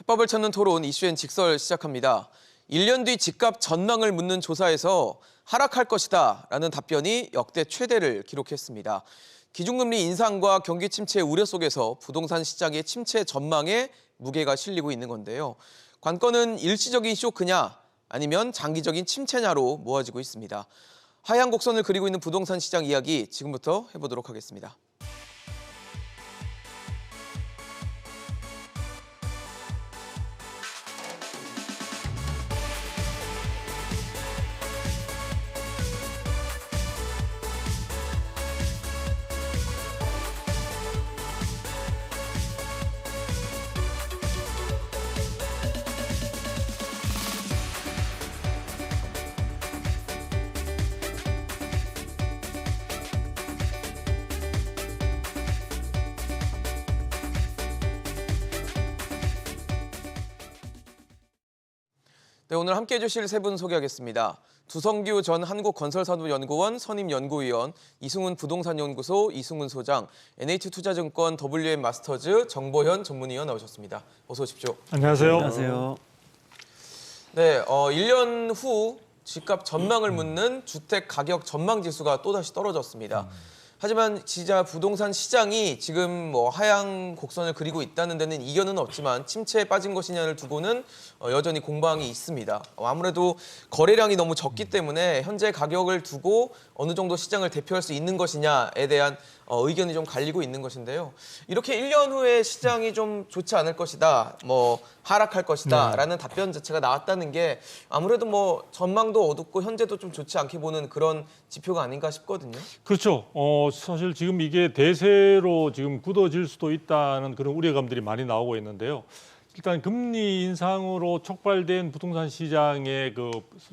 해법을 찾는 토론 이슈엔 직설 시작합니다. 1년 뒤 집값 전망을 묻는 조사에서 하락할 것이다 라는 답변이 역대 최대를 기록했습니다. 기준금리 인상과 경기 침체 우려 속에서 부동산 시장의 침체 전망에 무게가 실리고 있는 건데요. 관건은 일시적인 쇼크냐 아니면 장기적인 침체냐로 모아지고 있습니다. 하향 곡선을 그리고 있는 부동산 시장 이야기 지금부터 해보도록 하겠습니다. 네, 오늘 함께해 주실 세 분 소개하겠습니다. 두성규 전 한국건설산업연구원 선임연구위원, 이승훈 부동산연구소 이승훈 소장, NH투자증권 WM마스터즈 정보현 전문위원 나오셨습니다. 어서 오십시오. 안녕하세요. 안녕하세요. 네, 1년 후 집값 전망을 묻는 주택 가격 전망 지수가 또다시 떨어졌습니다. 하지만 진짜 부동산 시장이 지금 하향 곡선을 그리고 있다는 데는 이견은 없지만 침체에 빠진 것이냐를 두고는 여전히 공방이 있습니다. 아무래도 거래량이 너무 적기 때문에 현재 가격을 두고 어느 정도 시장을 대표할 수 있는 것이냐에 대한 의견이 좀 갈리고 있는 것인데요. 이렇게 1년 후에 시장이 좀 좋지 않을 것이다, 하락할 것이다 라는 답변 자체가 나왔다는 게 아무래도 전망도 어둡고 현재도 좀 좋지 않게 보는 그런 지표가 아닌가 싶거든요. 그렇죠. 사실 지금 이게 대세로 지금 굳어질 수도 있다는 그런 우려감들이 많이 나오고 있는데요. 일단 금리 인상으로 촉발된 부동산 시장의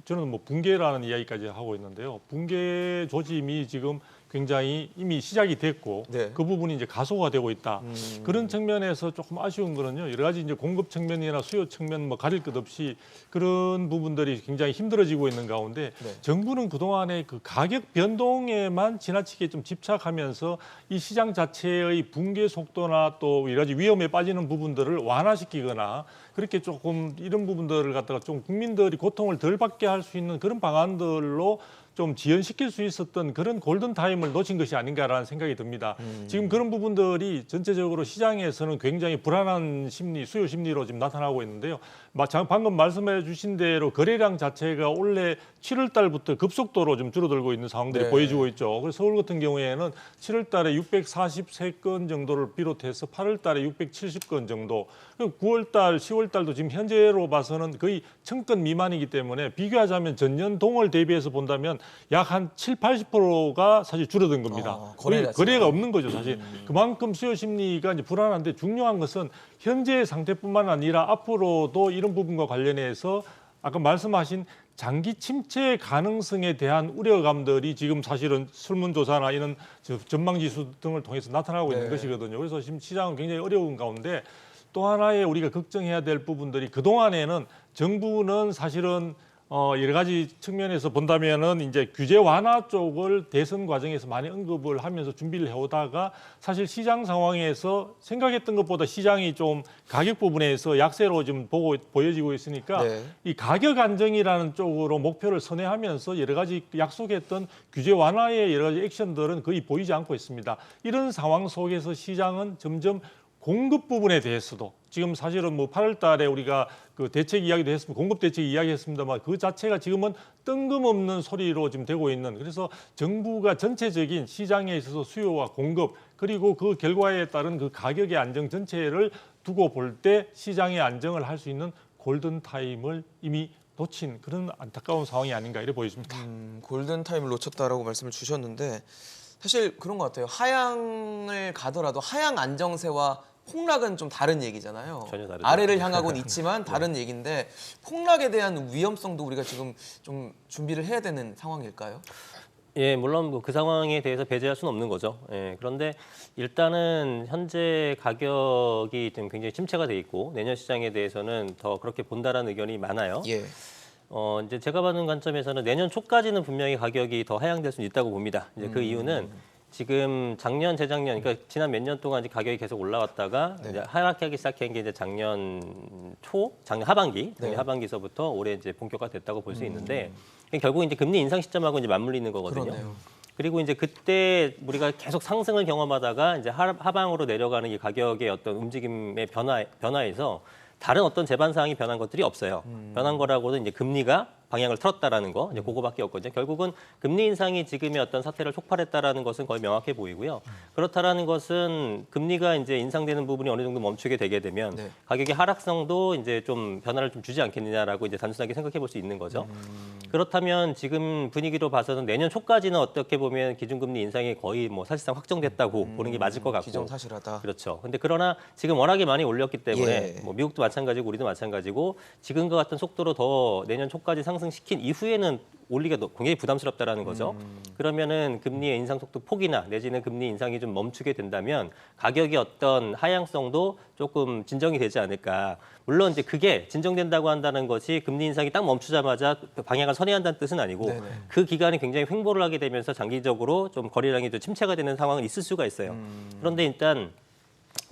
저는 붕괴라는 이야기까지 하고 있는데요. 붕괴 조짐이 지금 굉장히 이미 시작이 됐고 네. 그 부분이 이제 가소가 되고 있다. 그런 측면에서 조금 아쉬운 거는요. 여러 가지 이제 공급 측면이나 수요 측면 가릴 것 없이 그런 부분들이 굉장히 힘들어지고 있는 가운데 네. 정부는 그동안에 그 가격 변동에만 지나치게 좀 집착하면서 이 시장 자체의 붕괴 속도나 또 여러 가지 위험에 빠지는 부분들을 완화시키거나 그렇게 조금 이런 부분들을 갖다가 좀 국민들이 고통을 덜 받게 할 수 있는 그런 방안들로 좀 지연시킬 수 있었던 그런 골든타임을 놓친 것이 아닌가라는 생각이 듭니다. 지금 그런 부분들이 전체적으로 시장에서는 굉장히 불안한 심리, 수요 심리로 지금 나타나고 있는데요. 방금 말씀해 주신 대로 거래량 자체가 올해 7월 달부터 급속도로 좀 줄어들고 있는 상황들이 네. 보여지고 있죠. 그래서 서울 같은 경우에는 7월 달에 643건 정도를 비롯해서 8월 달에 670건 정도, 9월 달, 10월 달도 지금 현재로 봐서는 거의 1000건 미만이기 때문에 비교하자면 전년 동월 대비해서 본다면 약 한 70~80%가 사실 줄어든 겁니다. 거래가 없는 거죠, 사실. 그만큼 수요 심리가 이제 불안한데 중요한 것은 현재의 상태뿐만 아니라 앞으로도 이런 부분과 관련해서 아까 말씀하신 장기 침체 가능성에 대한 우려감들이 지금 사실은 설문조사나 이런 전망지수 등을 통해서 나타나고 있는 것이거든요. 그래서 지금 시장은 굉장히 어려운 가운데 또 하나의 우리가 걱정해야 될 부분들이 그동안에는 정부는 사실은 여러 가지 측면에서 본다면은 이제 규제 완화 쪽을 대선 과정에서 많이 언급을 하면서 준비를 해오다가 사실 시장 상황에서 생각했던 것보다 시장이 좀 가격 부분에서 약세로 좀 보여지고 있으니까 이 가격 안정이라는 쪽으로 목표를 선회하면서 여러 가지 약속했던 규제 완화의 여러 가지 액션들은 거의 보이지 않고 있습니다. 이런 상황 속에서 시장은 점점 공급 부분에 대해서도 지금 사실은 8월 달에 우리가 그 대책 이야기도 했습니다. 공급 대책 이야기했습니다만 그 자체가 지금은 뜬금없는 소리로 지금 되고 있는, 그래서 정부가 전체적인 시장에 있어서 수요와 공급 그리고 그 결과에 따른 그 가격의 안정 전체를 두고 볼 때 시장의 안정을 할 수 있는 골든타임을 이미 놓친 그런 안타까운 상황이 아닌가 이렇게 보여집니다. 골든타임을 놓쳤다라고 말씀을 주셨는데 사실 그런 것 같아요. 하향을 가더라도 하향 안정세와 폭락은 좀 다른 얘기잖아요. 전혀 다르죠. 아래를 향하고는 있지만 다른 얘기인데 폭락에 대한 위험성도 우리가 지금 좀 준비를 해야 되는 상황일까요? 예, 물론 그 상황에 대해서 배제할 수는 없는 거죠. 예, 그런데 일단은 현재 가격이 좀 굉장히 침체가 돼 있고 내년 시장에 대해서는 더 그렇게 본다라는 의견이 많아요. 예. 이제 제가 보는 관점에서는 내년 초까지는 분명히 가격이 더 하향될 수는 있다고 봅니다. 이제 그 이유는 지금 작년, 재작년, 그러니까 지난 몇 년 동안 이제 가격이 계속 올라왔다가 네. 이제 하락하기 시작한 게 이제 작년 작년 하반기, 네. 하반기서부터 올해 이제 본격화됐다고 볼 수 있는데 결국 이제 금리 인상 시점하고 이제 맞물리는 거거든요. 그렇네요. 그리고 이제 그때 우리가 계속 상승을 경험하다가 이제 하방으로 내려가는 이 가격의 어떤 움직임의 변화에서 다른 어떤 재반 사항이 변한 것들이 없어요. 변한 거라고는 이제 금리가 방향을 틀었다라는 거, 이제 그거밖에 없거든요. 결국은 금리 인상이 지금의 어떤 사태를 촉발했다라는 것은 거의 명확해 보이고요. 그렇다라는 것은 금리가 이제 인상되는 부분이 어느 정도 멈추게 되게 되면 네. 가격의 하락성도 이제 좀 변화를 좀 주지 않겠느냐라고 이제 단순하게 생각해 볼 수 있는 거죠. 그렇다면 지금 분위기로 봐서는 내년 초까지는 어떻게 보면 기준금리 인상이 거의 뭐 사실상 확정됐다고 보는 게 맞을 것 같고. 기정사실하다. 그렇죠. 근데 그러나 지금 워낙에 많이 올렸기 때문에 예. 뭐 미국도 마찬가지고 우리도 마찬가지고 지금과 같은 속도로 더 내년 초까지 상승시킨 이후에는 올리기가 굉장히 부담스럽다라는 거죠. 그러면은 금리의 인상 속도 폭이나 내지는 금리 인상이 좀 멈추게 된다면 가격의 어떤 하향성도 조금 진정이 되지 않을까. 물론 이제 그게 진정된다고 한다는 것이 금리 인상이 딱 멈추자마자 방향을 선회한다는 뜻은 아니고 네네. 그 기간이 굉장히 횡보를 하게 되면서 장기적으로 좀 거래량이 좀 침체가 되는 상황은 있을 수가 있어요. 그런데 일단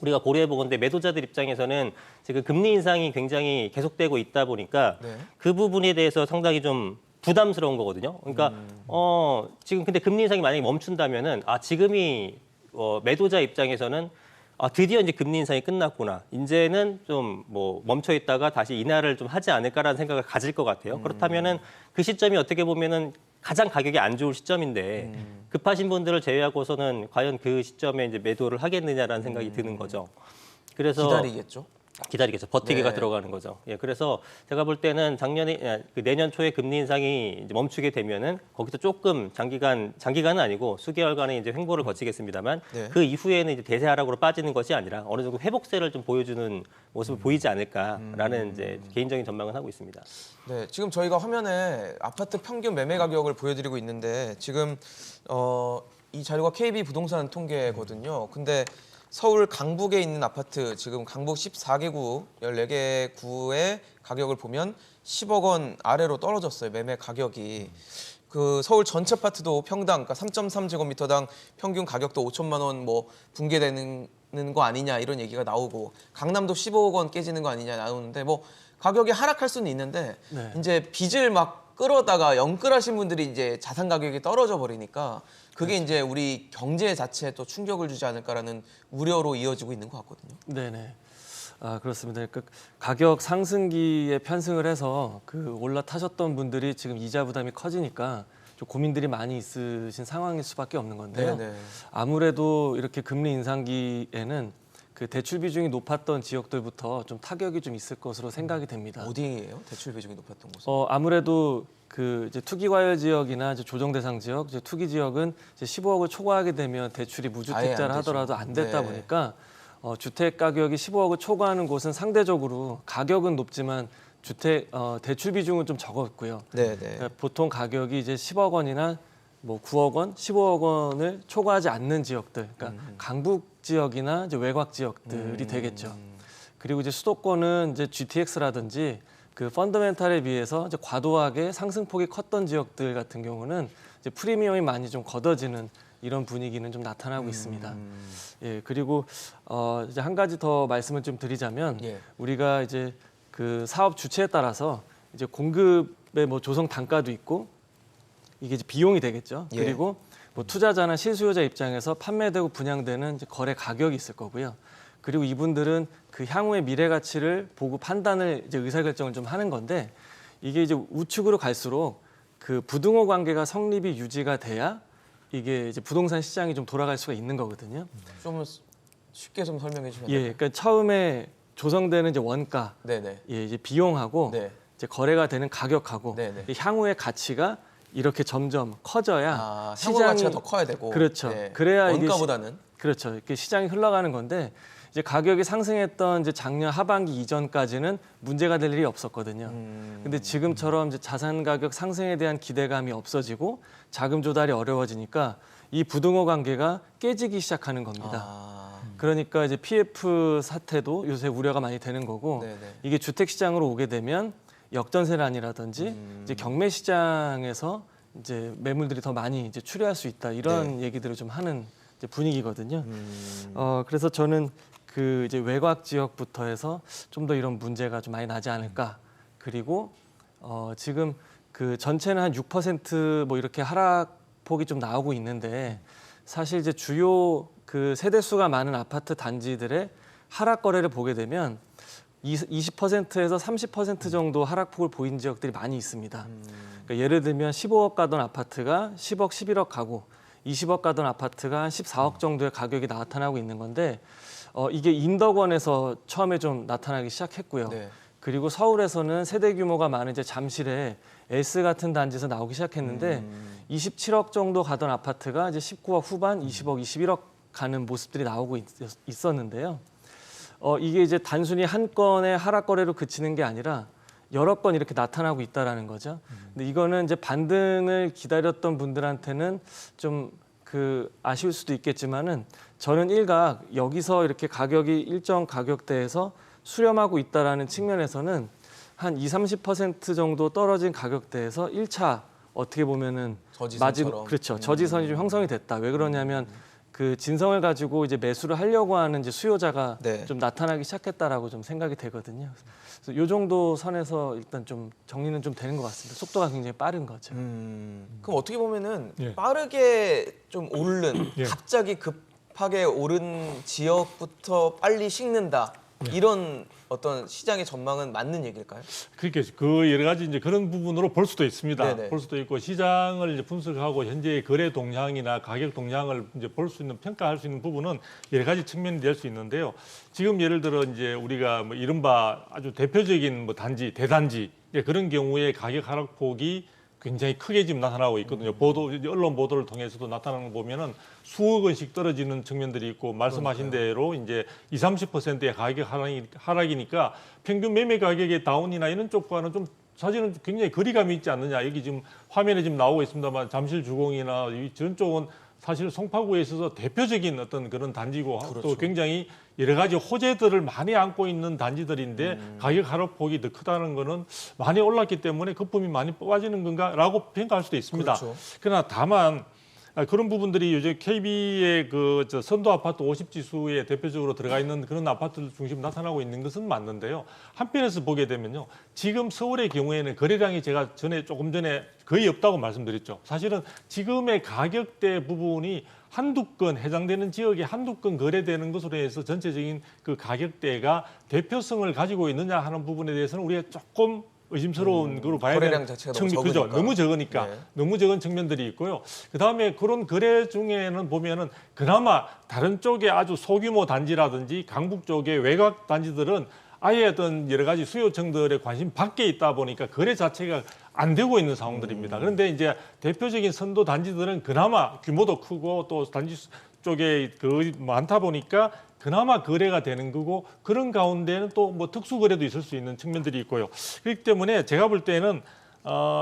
우리가 고려해 보건데 매도자들 입장에서는 지금 금리 인상이 굉장히 계속되고 있다 보니까 네. 그 부분에 대해서 상당히 좀 부담스러운 거거든요. 그러니까 지금 근데 금리 인상이 만약에 멈춘다면은 지금이 매도자 입장에서는 드디어 이제 금리 인상이 끝났구나. 이제는 좀 뭐 멈춰 있다가 다시 인하를 좀 하지 않을까라는 생각을 가질 것 같아요. 그렇다면은 그 시점이 어떻게 보면은 가장 가격이 안 좋을 시점인데 급하신 분들을 제외하고서는 과연 그 시점에 이제 매도를 하겠느냐라는 생각이 드는 거죠. 그래서 기다리겠죠. 기다리겠죠. 버티기가 네. 들어가는 거죠. 예, 그래서 제가 볼 때는 내년 초에 금리 인상이 이제 멈추게 되면은 거기서 조금 장기간은 아니고 수개월간의 이제 횡보를 거치겠습니다만 네. 그 이후에는 이제 대세 하락으로 빠지는 것이 아니라 어느 정도 회복세를 좀 보여주는 모습을 보이지 않을까라는 이제 개인적인 전망은 하고 있습니다. 네, 지금 저희가 화면에 아파트 평균 매매 가격을 보여드리고 있는데 지금 이 자료가 KB 부동산 통계거든요. 근데 서울 강북에 있는 아파트 지금 강북 14개 구 14개 구의 가격을 보면 10억 원 아래로 떨어졌어요. 매매 가격이. 그 서울 전체 아파트도 평당 그러니까 3.3제곱미터당 평균 가격도 5천만 원 뭐 붕괴되는 거 아니냐 이런 얘기가 나오고 강남도 15억 원 깨지는 거 아니냐 나오는데 뭐 가격이 하락할 수는 있는데 네. 이제 빚을 막 끌어다가 영끌하신 분들이 이제 자산 가격이 떨어져 버리니까 그게 이제 우리 경제 자체에 또 충격을 주지 않을까라는 우려로 이어지고 있는 것 같거든요. 네네. 그렇습니다. 그러니까 가격 상승기에 편승을 해서 그 올라타셨던 분들이 지금 이자 부담이 커지니까 좀 고민들이 많이 있으신 상황일 수밖에 없는 건데요. 네네. 아무래도 이렇게 금리 인상기에는 그 대출 비중이 높았던 지역들부터 좀 타격이 좀 있을 것으로 생각이 됩니다. 어디예요? 대출 비중이 높았던 곳은? 아무래도 그 이제 투기 과열 지역이나 이제 조정 대상 지역, 이제 투기 지역은 이제 15억을 초과하게 되면 대출이 아예 무주택자를 안 되죠. 하더라도 안 됐다 네. 보니까 주택 가격이 15억을 초과하는 곳은 상대적으로 가격은 높지만 대출 비중은 좀 적었고요. 네네. 그러니까 보통 가격이 이제 10억 원이나 뭐 9억 원, 15억 원을 초과하지 않는 지역들, 그러니까 강북 지역이나 이제 외곽 지역들이 되겠죠. 그리고 이제 수도권은 이제 GTX라든지 그 펀더멘탈에 비해서 이제 과도하게 상승폭이 컸던 지역들 같은 경우는 이제 프리미엄이 많이 좀 걷어지는 이런 분위기는 좀 나타나고 있습니다. 예, 그리고 이제 한 가지 더 말씀을 좀 드리자면 예. 우리가 이제 그 사업 주체에 따라서 이제 공급의 뭐 조성 단가도 있고 이게 이제 비용이 되겠죠. 예. 그리고 뭐 투자자나 실수요자 입장에서 판매되고 분양되는 이제 거래 가격이 있을 거고요. 그리고 이분들은 그 향후의 미래 가치를 보고 판단을 이제 의사결정을 좀 하는 건데 이게 이제 우측으로 갈수록 그 부등호 관계가 성립이 유지가 돼야 이게 이제 부동산 시장이 좀 돌아갈 수가 있는 거거든요. 좀 쉽게 좀 설명해 주시면 예, 그러니까 처음에 조성되는 이제 원가, 네네. 예, 이제 비용하고 네. 이제 거래가 되는 가격하고 네네. 이 향후의 가치가 이렇게 점점 커져야 향후 가치가 더 커야 되고. 그렇죠. 네. 그래야 이게 원가보다는. 그렇죠. 이렇게 시장이 흘러가는 건데 이제 가격이 상승했던 이제 작년 하반기 이전까지는 문제가 될 일이 없었거든요. 근데 지금처럼 이제 자산 가격 상승에 대한 기대감이 없어지고 자금 조달이 어려워지니까 이 부등호 관계가 깨지기 시작하는 겁니다. 그러니까 이제 PF 사태도 요새 우려가 많이 되는 거고 네네. 이게 주택 시장으로 오게 되면 역전세란이라든지 이제 경매 시장에서 이제 매물들이 더 많이 이제 출회할 수 있다 이런 얘기들을 좀 하는 이제 분위기거든요. 그래서 저는 그 이제 외곽 지역부터 해서 좀 더 이런 문제가 좀 많이 나지 않을까. 그리고 지금 그 전체는 한 6%뭐 이렇게 하락폭이 좀 나오고 있는데 사실 이제 주요 그 세대 수가 많은 아파트 단지들의 하락 거래를 보게 되면 20%에서 30% 정도 하락폭을 보인 지역들이 많이 있습니다. 그러니까 예를 들면 15억 가던 아파트가 10억, 11억 가고 20억 가던 아파트가 한 14억 정도의 가격이 나타나고 있는 건데 이게 인덕원에서 처음에 좀 나타나기 시작했고요. 네. 그리고 서울에서는 세대 규모가 많은 이제 잠실에 S 같은 단지에서 나오기 시작했는데 27억 정도 가던 아파트가 이제 19억 후반, 20억, 21억 가는 모습들이 나오고 있었는데요. 이게 이제 단순히 한 건의 하락 거래로 그치는 게 아니라 여러 건 이렇게 나타나고 있다라는 거죠. 근데 이거는 이제 반등을 기다렸던 분들한테는 좀 그 아쉬울 수도 있겠지만은 저는 일각 여기서 이렇게 가격이 일정 가격대에서 수렴하고 있다라는 측면에서는 한 20-30% 정도 떨어진 가격대에서 1차 어떻게 보면은 저지선처럼. 그렇죠. 저지선이 좀 형성이 됐다. 왜 그러냐면 그 진성을 가지고 이제 매수를 하려고 하는 이제 수요자가 네. 좀 나타나기 시작했다라고 좀 생각이 되거든요. 그래서 요 정도 선에서 일단 좀 정리는 좀 되는 것 같습니다. 속도가 굉장히 빠른 거죠. 그럼 어떻게 보면은 예. 빠르게 좀 오른 예. 갑자기 급하게 오른 지역부터 빨리 식는다 이런 어떤 시장의 전망은 맞는 얘기일까요? 그렇게 그 여러 가지 이제 그런 부분으로 볼 수도 있습니다. 네네. 볼 수도 있고 시장을 이제 분석하고 현재의 거래 동향이나 가격 동향을 이제 볼 수 있는 평가할 수 있는 부분은 여러 가지 측면이 될 수 있는데요. 지금 예를 들어 이제 우리가 뭐 이른바 아주 대표적인 뭐 단지, 대단지 이제 그런 경우에 가격 하락폭이 굉장히 크게 지금 나타나고 있거든요. 보도, 이제 언론 보도를 통해서도 나타나는 거 보면은 수억 원씩 떨어지는 측면들이 있고 말씀하신 대로 이제 20-30%의 가격 하락이니까 평균 매매 가격의 다운이나 이런 쪽과는 좀 사실은 굉장히 거리감이 있지 않느냐. 여기 지금 화면에 지금 나오고 있습니다만 잠실 주공이나 저런 쪽은 사실 송파구에 있어서 대표적인 어떤 그런 단지고 또 굉장히 여러 가지 호재들을 많이 안고 있는 단지들인데 가격 하락폭이 더 크다는 거는 많이 올랐기 때문에 거품이 많이 빠지는 건가라고 평가할 수도 있습니다. 그렇죠. 그러나 다만 그런 부분들이 요즘 KB의 그 선도 아파트 50지수에 대표적으로 들어가 있는 그런 아파트들 중심 나타나고 있는 것은 맞는데요. 한편에서 보게 되면요. 지금 서울의 경우에는 거래량이 제가 조금 전에 거의 없다고 말씀드렸죠. 사실은 지금의 가격대 부분이 한두 건 해당되는 지역에 한두 건 거래되는 것으로 해서 전체적인 그 가격대가 대표성을 가지고 있느냐 하는 부분에 대해서는 우리가 조금 의심스러운 거로 봐야 거래량 되는 자체가 너무 그죠? 적으니까. 너무 적으니까 네. 너무 적은 측면들이 있고요. 그다음에 그런 거래 중에는 보면은 그나마 다른 쪽에 아주 소규모 단지라든지 강북 쪽의 외곽 단지들은 아예 어떤 여러 가지 수요층들의 관심 밖에 있다 보니까 거래 자체가 안 되고 있는 상황들입니다. 그런데 이제 대표적인 선도 단지들은 그나마 규모도 크고 또 단지 쪽에 그 많다 보니까 그나마 거래가 되는 거고 그런 가운데는 또 뭐 특수 거래도 있을 수 있는 측면들이 있고요. 그렇기 때문에 제가 볼 때는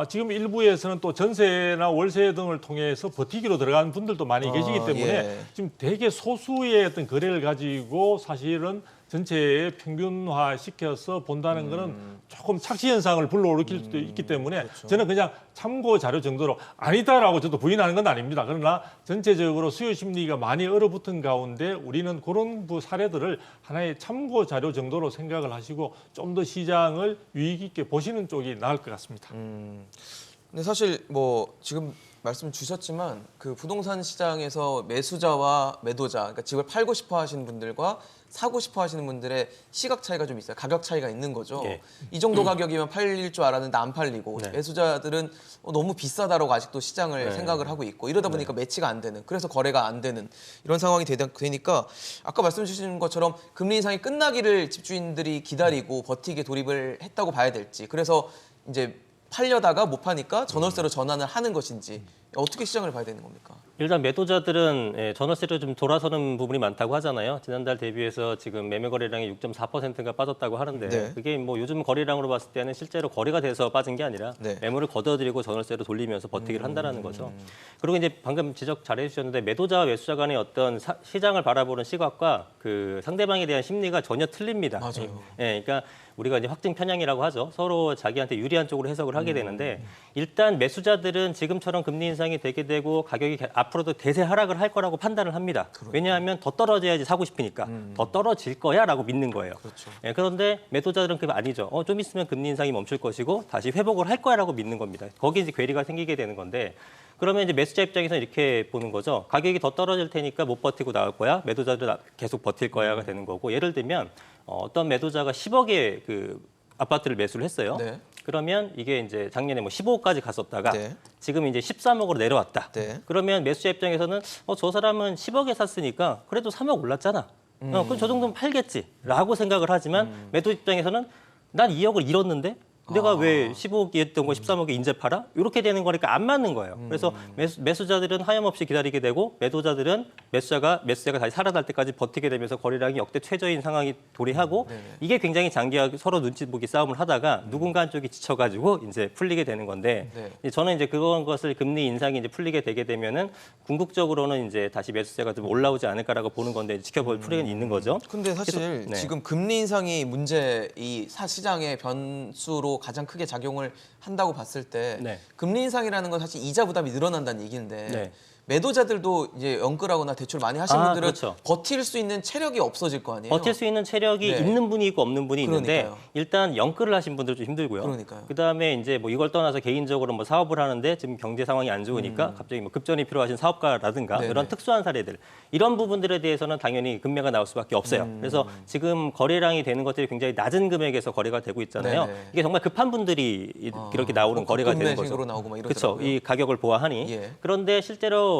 지금 일부에서는 또 전세나 월세 등을 통해서 버티기로 들어가는 분들도 많이 계시기 때문에 예. 지금 되게 소수의 어떤 거래를 가지고 사실은 전체에 평균화 시켜서 본다는 거는 조금 착시 현상을 불러일으킬 수도 있기 때문에 그렇죠. 저는 그냥 참고 자료 정도로 아니다라고 저도 부인하는 건 아닙니다. 그러나 전체적으로 수요 심리가 많이 얼어붙은 가운데 우리는 그런 사례들을 하나의 참고 자료 정도로 생각을 하시고 좀 더 시장을 유익 있게 보시는 쪽이 나을 것 같습니다. 근데 사실 뭐 지금 말씀 주셨지만 그 부동산 시장에서 매수자와 매도자, 그러니까 집을 팔고 싶어 하시는 분들과 사고 싶어 하시는 분들의 시각 차이가 좀 있어요. 가격 차이가 있는 거죠. 예. 이 정도 가격이면 팔릴 줄 알았는데 안 팔리고 네. 매수자들은 너무 비싸다라고 아직도 시장을 생각을 하고 있고 이러다 보니까 매치가 안 되는, 그래서 거래가 안 되는 이런 상황이 되니까 아까 말씀 주신 것처럼 금리 인상이 끝나기를 집주인들이 기다리고 버티게 돌입을 했다고 봐야 될지, 그래서 이제 팔려다가 못 파니까 전월세로 전환을 하는 것인지 어떻게 시장을 봐야 되는 겁니까? 일단 매도자들은 전월세로 좀 돌아서는 부분이 많다고 하잖아요. 지난달 대비해서 지금 매매 거래량이 6.4%가 빠졌다고 하는데 네. 그게 뭐 요즘 거래량으로 봤을 때는 실제로 거래가 돼서 빠진 게 아니라 네. 매물을 걷어들이고 전월세로 돌리면서 버티기를 한다는 거죠. 그리고 이제 방금 지적 잘해 주셨는데 매도자와 매수자 간의 어떤 시장을 바라보는 시각과 그 상대방에 대한 심리가 전혀 틀립니다. 맞아요. 그러니까 우리가 이제 확증 편향이라고 하죠. 서로 자기한테 유리한 쪽으로 해석을 하게 되는데 일단 매수자들은 지금처럼 금리 인상이 되게 되고 가격이 앞으로도 대세 하락을 할 거라고 판단을 합니다. 왜냐하면 더 떨어져야지 사고 싶으니까 더 떨어질 거야라고 믿는 거예요. 그렇죠. 그런데 매도자들은 그게 아니죠. 좀 있으면 금리 인상이 멈출 것이고 다시 회복을 할 거야라고 믿는 겁니다. 거기에 이제 괴리가 생기게 되는 건데 그러면 이제 매수자 입장에서는 이렇게 보는 거죠. 가격이 더 떨어질 테니까 못 버티고 나올 거야. 매도자들은 계속 버틸 거야가 되는 거고 예를 들면 어떤 매도자가 10억의 그 아파트를 매수를 했어요. 네. 그러면 이게 이제 작년에 뭐 15억까지 갔었다가 네. 지금 이제 13억으로 내려왔다. 네. 그러면 매수자 입장에서는 저 사람은 10억에 샀으니까 그래도 3억 올랐잖아. 그럼 저 정도면 팔겠지라고 생각을 하지만 매도 입장에서는 난 2억을 잃었는데 내가 왜 15억이었던 거 13억에 인제 팔아? 이렇게 되는 거니까 안 맞는 거예요. 그래서 매수자들은 하염없이 기다리게 되고 매도자들은 매수세가 다시 살아날 때까지 버티게 되면서 거래량이 역대 최저인 상황이 도래하고 이게 굉장히 장기하게 서로 눈치 보기 싸움을 하다가 누군가 한쪽이 지쳐가지고 이제 풀리게 되는 건데 네. 저는 이제 그런 것을 금리 인상이 이제 풀리게 되게 되면은 궁극적으로는 이제 다시 매수세가 좀 올라오지 않을까라고 보는 건데 지켜볼 필요는 있는 거죠. 근데 사실 네. 지금 금리 인상이 문제 이 시장의 변수로 가장 크게 작용을 한다고 봤을 때 네. 금리 인상이라는 건 사실 이자 부담이 늘어난다는 얘기인데 네. 매도자들도 이제 연끌하거나 대출 많이 하신 분들은 그렇죠. 버틸 수 있는 체력이 없어질 거 아니에요. 버틸 수 있는 체력이 네. 있는 분이 있고 없는 분이 있는데 그러니까요. 일단 연끌을 하신 분들 좀 힘들고요. 그러니까요. 그다음에 이제 뭐 이걸 떠나서 개인적으로 뭐 사업을 하는데 지금 경제 상황이 안 좋으니까 갑자기 뭐 급전이 필요하신 사업가라든가 네네. 이런 특수한 사례들 이런 부분들에 대해서는 당연히 금매가 나올 수밖에 없어요. 그래서 지금 거래량이 되는 것들이 굉장히 낮은 금액에서 거래가 되고 있잖아요. 네네. 이게 정말 급한 분들이 이렇게 나오는 거래가 되는 거죠. 급매식으로 나오고 막 그렇죠. 이러더라고요. 이 가격을 보아하니. 예. 그런데 실제로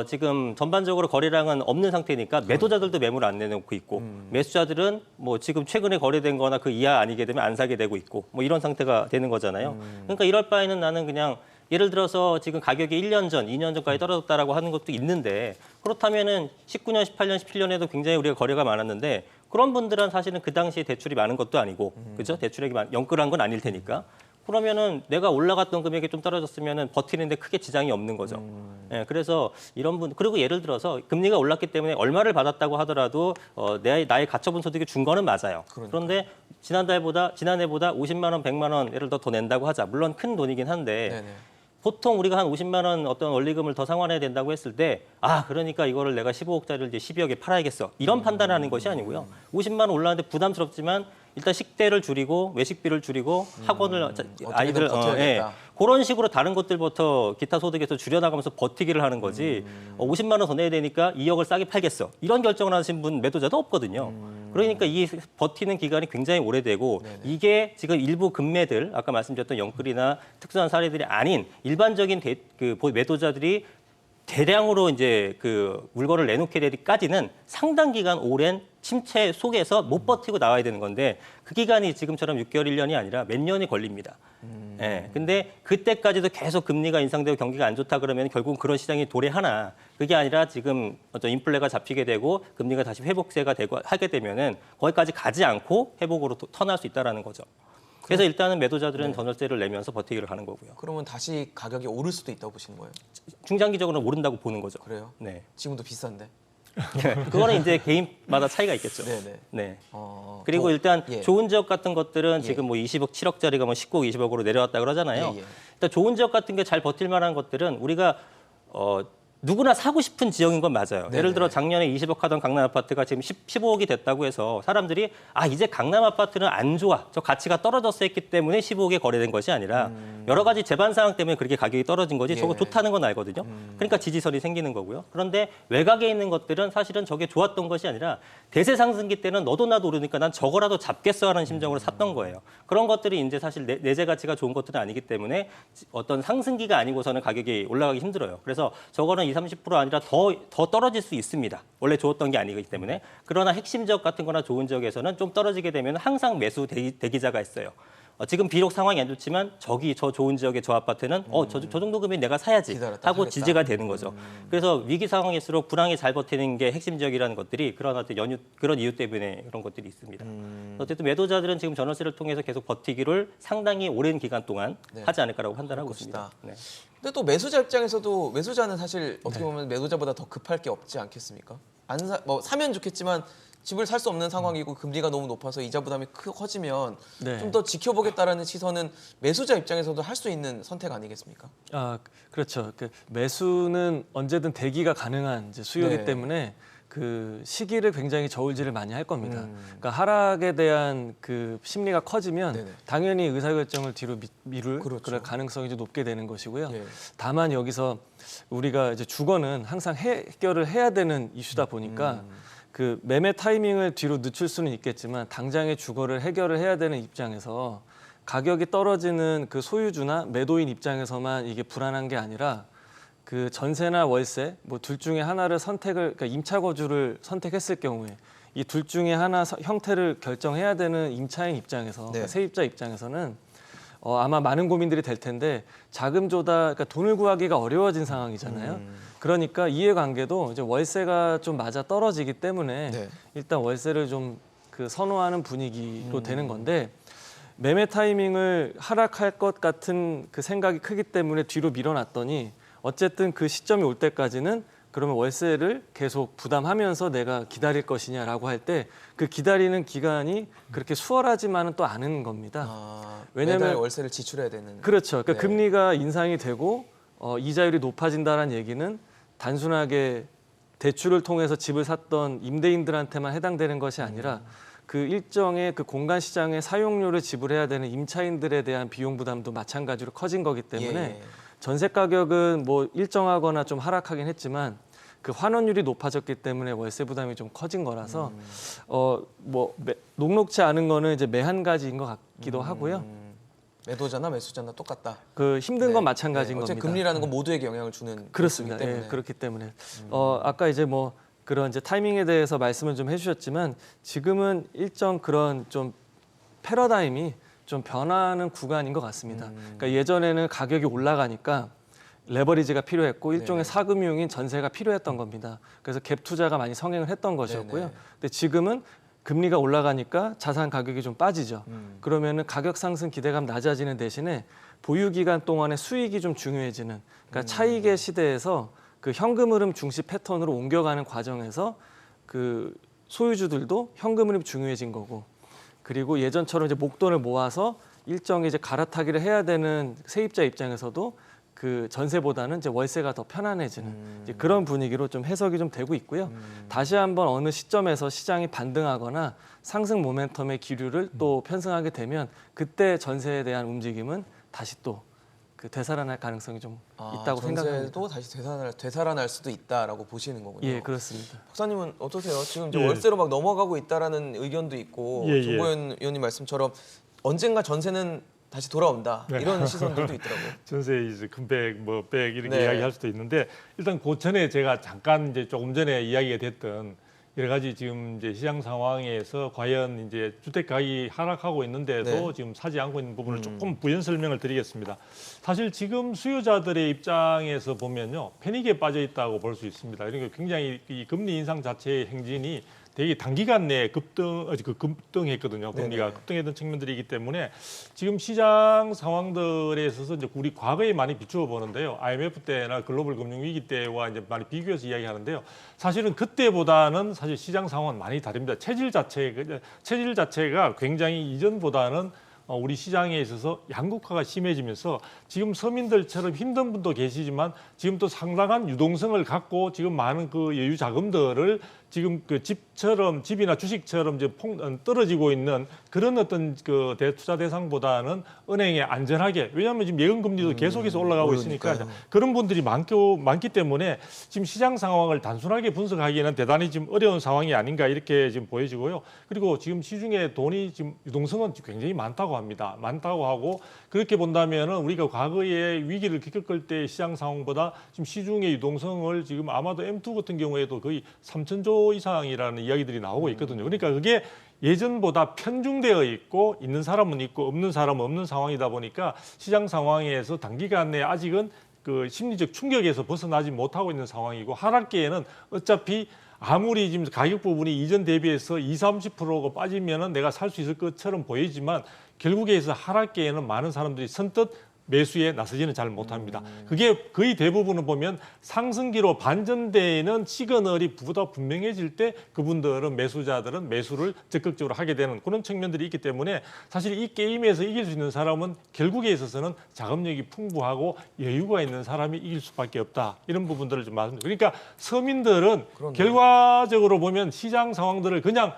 지금 전반적으로 거래량은 없는 상태니까 매도자들도 매물을 안 내놓고 있고 매수자들은 뭐 지금 최근에 거래된 거나 그 이하 아니게 되면 안 사게 되고 있고 뭐 이런 상태가 되는 거잖아요. 그러니까 이럴 바에는 나는 그냥 예를 들어서 지금 가격이 1년 전, 2년 전까지 떨어졌다라고 하는 것도 있는데 그렇다면은 19년, 18년, 17년에도 굉장히 우리가 거래가 많았는데 그런 분들은 사실은 그 당시에 대출이 많은 것도 아니고 그죠? 대출액이 연끌한 건 아닐 테니까 그러면은 내가 올라갔던 금액이 좀 떨어졌으면은 버티는데 크게 지장이 없는 거죠. 그래서 이런 분 그리고 예를 들어서 금리가 올랐기 때문에 얼마를 받았다고 하더라도 나의 가처분 소득이 준 거는 맞아요. 그런데 지난해보다 50만 원, 100만 원 예를 더 낸다고 하자. 물론 큰 돈이긴 한데 네네. 보통 우리가 한 50만 원 어떤 원리금을 더 상환해야 된다고 했을 때 그러니까 이거를 내가 15억짜리를 이제 12억에 팔아야겠어. 이런 판단을 하는 것이 아니고요. 50만 원 올랐는데 부담스럽지만 일단 식대를 줄이고 외식비를 줄이고 학원을 아이들 버텨야겠다. 그런 식으로 다른 것들부터 기타 소득에서 줄여나가면서 버티기를 하는 거지 50만 원 더 내야 되니까 2억을 싸게 팔겠어. 이런 결정을 하신 분 매도자도 없거든요. 그러니까 이 버티는 기간이 굉장히 오래되고 이게 지금 일부 금매들 아까 말씀드렸던 영끌이나 특수한 사례들이 아닌 일반적인 매도자들이 대량으로 이제 그 물건을 내놓게 되기까지는 상당 기간 오랜 침체 속에서 못 버티고 나와야 되는 건데 그 기간이 지금처럼 6개월, 1년이 아니라 몇 년이 걸립니다. 근데 그때까지도 계속 금리가 인상되고 경기가 안 좋다 그러면 결국은 그런 시장이 도래하나 그게 아니라 지금 어떤 인플레가 잡히게 되고 금리가 다시 회복세가 되고 하게 되면은 거기까지 가지 않고 회복으로 턴할 수 있다라는 거죠. 그래서 일단은 매도자들은 전월세를 내면서 버티기를 하는 거고요. 그러면 다시 가격이 오를 수도 있다고 보시는 거예요? 중장기적으로는 오른다고 보는 거죠. 그래요? 네. 지금도 비싼데. 그거는 이제 개인마다 차이가 있겠죠. 네네. 네. 어, 그리고 또, 일단 예. 좋은 지역 같은 것들은 지금 뭐 20억, 7억짜리가 뭐 19억, 20억으로 내려왔다 그러잖아요. 예, 예. 일단 좋은 지역 같은 게 잘 버틸 만한 것들은 우리가 누구나 사고 싶은 지역인 건 맞아요. 네네. 예를 들어 작년에 20억 하던 강남 아파트가 지금 15억이 됐다고 해서 사람들이 이제 강남 아파트는 안 좋아. 저 가치가 떨어졌어 했기 때문에 15억에 거래된 것이 아니라 여러 가지 재반 상황 때문에 그렇게 가격이 떨어진 거지 저거 예. 좋다는 건 알거든요. 그러니까 지지선이 생기는 거고요. 그런데 외곽에 있는 것들은 사실은 저게 좋았던 것이 아니라 대세 상승기 때는 너도 나도 오르니까 난 저거라도 잡겠어 하는 심정으로 샀던 거예요. 그런 것들이 이제 사실 내재 가치가 좋은 것들은 아니기 때문에 어떤 상승기가 아니고서는 가격이 올라가기 힘들어요. 그래서 저거는 20-30% 아니라 더 떨어질 수 있습니다. 원래 좋았던 게 아니기 때문에. 그러나 핵심 지역 같은 거나 좋은 지역에서는 좀 떨어지게 되면 항상 매수 대기자가 있어요. 지금 비록 상황이 안 좋지만 저 좋은 지역의 저 아파트는 저 정도 금액 내가 사야지 기다렸다 하고 하겠다. 지지가 되는 거죠. 그래서 위기 상황일수록 불황이 잘 버티는 게 핵심 지역이라는 것들이 그런 어떤 그런 이유 때문에 그런 것들이 있습니다. 어쨌든 매도자들은 지금 전월세를 통해서 계속 버티기를 상당히 오랜 기간 동안 네. 하지 않을까라고 판단하고 그럴 있습니다. 것이다. 네. 근데 또 매수자 입장에서도 매수자는 사실 어떻게 보면 매도자보다 더 급할 게 없지 않겠습니까? 사면 좋겠지만 집을 살 수 없는 상황이고 금리가 너무 높아서 이자 부담이 커지면 네. 좀 더 지켜보겠다라는 시선은 매수자 입장에서도 할 수 있는 선택 아니겠습니까? 그렇죠. 그 매수는 언제든 대기가 가능한 이제 수요이기 네. 때문에 그 시기를 굉장히 저울질을 많이 할 겁니다. 그러니까 하락에 대한 그 심리가 커지면 네네. 당연히 의사결정을 뒤로 미룰 그렇죠. 그럴 가능성이 좀 높게 되는 것이고요. 예. 다만 여기서 우리가 이제 주거는 항상 해결을 해야 되는 이슈다 보니까 그 매매 타이밍을 뒤로 늦출 수는 있겠지만 당장의 주거를 해결을 해야 되는 입장에서 가격이 떨어지는 그 소유주나 매도인 입장에서만 이게 불안한 게 아니라 그 전세나 월세 뭐 둘 중에 하나를 그러니까 임차 거주를 선택했을 경우에 이 둘 중에 하나 형태를 결정해야 되는 임차인 입장에서 네. 그러니까 세입자 입장에서는 아마 많은 고민들이 될 텐데 자금 조달, 그러니까 돈을 구하기가 어려워진 상황이잖아요. 그러니까 이해관계도 이제 월세가 좀 맞아 떨어지기 때문에 네. 일단 월세를 좀 그 선호하는 분위기로 되는 건데 매매 타이밍을 하락할 것 같은 그 생각이 크기 때문에 뒤로 밀어놨더니 어쨌든 그 시점이 올 때까지는 그러면 월세를 계속 부담하면서 내가 기다릴 것이냐라고 할 때 그 기다리는 기간이 그렇게 수월하지만은 또 않은 겁니다. 왜냐면- 매달 월세를 지출해야 되는. 그렇죠. 그러니까 네. 금리가 인상이 되고 이자율이 높아진다는 얘기는 단순하게 대출을 통해서 집을 샀던 임대인들한테만 해당되는 것이 아니라 그 일정의 그 공간 시장의 사용료를 지불해야 되는 임차인들에 대한 비용 부담도 마찬가지로 커진 거기 때문에 예. 전세 가격은 뭐 일정하거나 좀 하락하긴 했지만 그 환원율이 높아졌기 때문에 월세 부담이 좀 커진 거라서 녹록치 않은 거는 이제 매 한 가지인 것 같기도 하고요. 매도자나 매수자나 똑같다. 그 힘든 건 마찬가지인 어째 겁니다. 금리라는 건 모두에게 영향을 주는 그렇습니다. 것이기 때문에. 예, 그렇기 때문에 아까 이제 뭐 그런 이제 타이밍에 대해서 말씀을 좀 해주셨지만 지금은 일정 그런 좀 패러다임이 좀 변하는 구간인 것 같습니다. 그러니까 예전에는 가격이 올라가니까 레버리지가 필요했고 일종의 네네. 사금융인 전세가 필요했던 겁니다. 그래서 갭 투자가 많이 성행을 했던 것이었고요. 네네. 근데 지금은 금리가 올라가니까 자산 가격이 좀 빠지죠. 그러면은 가격 상승 기대감 낮아지는 대신에 보유 기간 동안의 수익이 좀 중요해지는. 그러니까 차익의 시대에서 그 현금 흐름 중시 패턴으로 옮겨가는 과정에서 그 소유주들도 현금 흐름이 중요해진 거고, 그리고 예전처럼 이제 목돈을 모아서 일정의 이제 갈아타기를 해야 되는 세입자 입장에서도 그 전세보다는 이제 월세가 더 편안해지는 이제 그런 분위기로 좀 해석이 좀 되고 있고요. 다시 한번 어느 시점에서 시장이 반등하거나 상승 모멘텀의 기류를 또 편승하게 되면 그때 전세에 대한 움직임은 다시 또 그 되살아날 가능성이 좀 있다고 생각합니다. 전세도 다시 되살아날 수도 있다라고 보시는 거군요. 예, 그렇습니다. 박사님은 어떠세요? 지금 이제 예. 월세로 막 넘어가고 있다라는 의견도 있고 예, 예. 정보현 의원님 말씀처럼 언젠가 전세는 다시 돌아온다 네. 이런 시선들도 있더라고요. 전세 이제 금백 뭐백 이렇게 네. 이야기할 수도 있는데 일단 그 전에 제가 잠깐 이제 조금 전에 이야기가 됐던 여러 가지 지금 이제 시장 상황에서 과연 이제 주택 가격이 하락하고 있는데도 네. 지금 사지 않고 있는 부분을 조금 부연 설명을 드리겠습니다. 사실 지금 수요자들의 입장에서 보면요, 패닉에 빠져 있다고 볼 수 있습니다. 그러니까 굉장히 이 금리 인상 자체의 행진이 되게 단기간 내에 급등했거든요. 금리가 네네. 급등했던 측면들이 있기 때문에 지금 시장 상황들에 있어서 이제 우리 과거에 많이 비추어 보는데요. IMF 때나 글로벌 금융 위기 때와 이제 많이 비교해서 이야기하는데요. 사실은 그때보다는 사실 시장 상황은 많이 다릅니다. 체질 자체가 굉장히 이전보다는 우리 시장에 있어서 양극화가 심해지면서 지금 서민들처럼 힘든 분도 계시지만 지금 또 상당한 유동성을 갖고 지금 많은 그 여유 자금들을 지금 그 집이나 주식처럼 이제 떨어지고 있는 그런 어떤 그 대투자 대상보다는 은행에 안전하게, 왜냐하면 지금 예금 금리도 계속해서 올라가고 있으니까 그러니까요. 그런 분들이 많기 때문에 지금 시장 상황을 단순하게 분석하기에는 대단히 지금 어려운 상황이 아닌가 이렇게 지금 보여지고요. 그리고 지금 시중에 돈이 지금 유동성은 굉장히 많다고 합니다. 많다고 하고 그렇게 본다면은 우리가 과거에 위기를 겪을 때 시장 상황보다 지금 시중의 유동성을 지금 아마도 M2 같은 경우에도 거의 3,000조 이상이라는 이야기들이 나오고 있거든요. 그러니까 그게 예전보다 편중되어 있고 있는 사람은 있고 없는 사람은 없는 상황이다 보니까 시장 상황에서 단기간 내에 아직은 그 심리적 충격에서 벗어나지 못하고 있는 상황이고 하락기에는 어차피 아무리 지금 가격 부분이 이전 대비해서 20-30%가 빠지면은 내가 살 수 있을 것처럼 보이지만 결국에서 하락기에는 많은 사람들이 선뜻 매수에 나서지는 잘 못합니다. 그게 거의 대부분은 보면 상승기로 반전되는 시그널이 보다 분명해질 때 그분들은 매수자들은 매수를 적극적으로 하게 되는 그런 측면들이 있기 때문에 사실 이 게임에서 이길 수 있는 사람은 결국에 있어서는 자금력이 풍부하고 여유가 있는 사람이 이길 수밖에 없다. 이런 부분들을 좀 말씀드립니다. 그러니까 서민들은 결과적으로 보면 시장 상황들을 그냥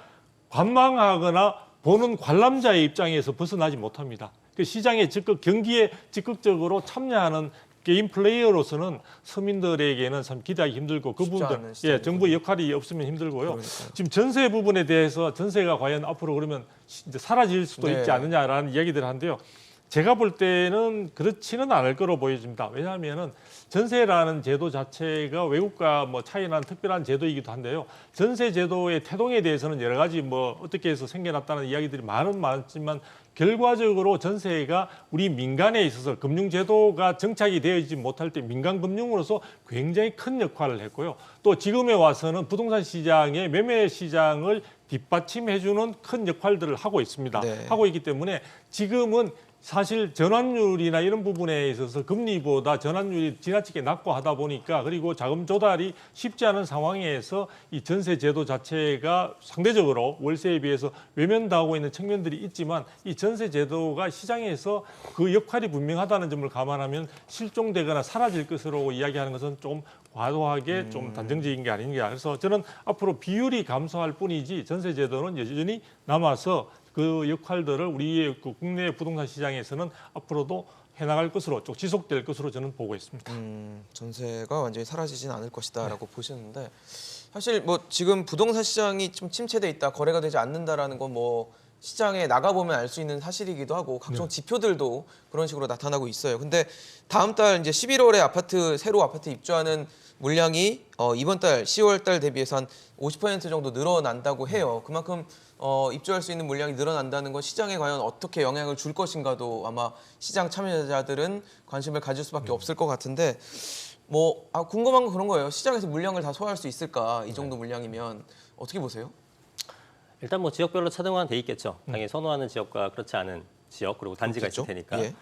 관망하거나 보는 관람자의 입장에서 벗어나지 못합니다. 그 시장의 경기에 적극적으로 참여하는 게임 플레이어로서는 서민들에게는 참 기대하기 힘들고 그분들 정부의 역할이 없으면 힘들고요. 그러니까요. 지금 전세 부분에 대해서 전세가 과연 앞으로 그러면 이제 사라질 수도 있지 않느냐라는 이야기들을 하는데요. 제가 볼 때는 그렇지는 않을 거로 보여집니다. 왜냐하면은 전세라는 제도 자체가 외국과 뭐 차이나는 특별한 제도이기도 한데요. 전세 제도의 태동에 대해서는 여러 가지 뭐 어떻게 해서 생겨났다는 이야기들이 많지만 결과적으로 전세가 우리 민간에 있어서 금융제도가 정착이 되어있지 못할 때 민간 금융으로서 굉장히 큰 역할을 했고요. 또 지금에 와서는 부동산 시장의 매매 시장을 뒷받침해주는 큰 역할들을 하고 있습니다. 네. 하고 있기 때문에 지금은 사실 전환율이나 이런 부분에 있어서 금리보다 전환율이 지나치게 낮고 하다 보니까 그리고 자금 조달이 쉽지 않은 상황에서 이 전세 제도 자체가 상대적으로 월세에 비해서 외면당하고 있는 측면들이 있지만 이 전세 제도가 시장에서 그 역할이 분명하다는 점을 감안하면 실종되거나 사라질 것으로 이야기하는 것은 좀 과도하게 좀 단정적인 게 아닌가. 그래서 저는 앞으로 비율이 감소할 뿐이지 전세 제도는 여전히 남아서 그 역할들을 우리의 그 국내 부동산 시장에서는 앞으로도 해나갈 것으로 쭉 지속될 것으로 저는 보고 있습니다. 전세가 완전히 사라지진 않을 것이다라고 보시는데 사실 뭐 지금 부동산 시장이 좀 침체돼 있다, 거래가 되지 않는다라는 건 뭐 시장에 나가 보면 알 수 있는 사실이기도 하고 각종 지표들도 그런 식으로 나타나고 있어요. 근데 다음 달 이제 11월에 새로 아파트 입주하는 물량이 이번 달 10월 달 대비해서 한 50% 정도 늘어난다고 해요. 그만큼 입주할 수 있는 물량이 늘어난다는 건 시장에 과연 어떻게 영향을 줄 것인가도 아마 시장 참여자들은 관심을 가질 수밖에 없을 것 같은데 궁금한 건 그런 거예요. 시장에서 물량을 다 소화할 수 있을까? 이 정도 물량이면 어떻게 보세요? 일단 뭐 지역별로 차등화는 돼 있겠죠. 당연히 선호하는 지역과 그렇지 않은 지역 그리고 단지가 그렇겠죠? 있을 테니까. 예.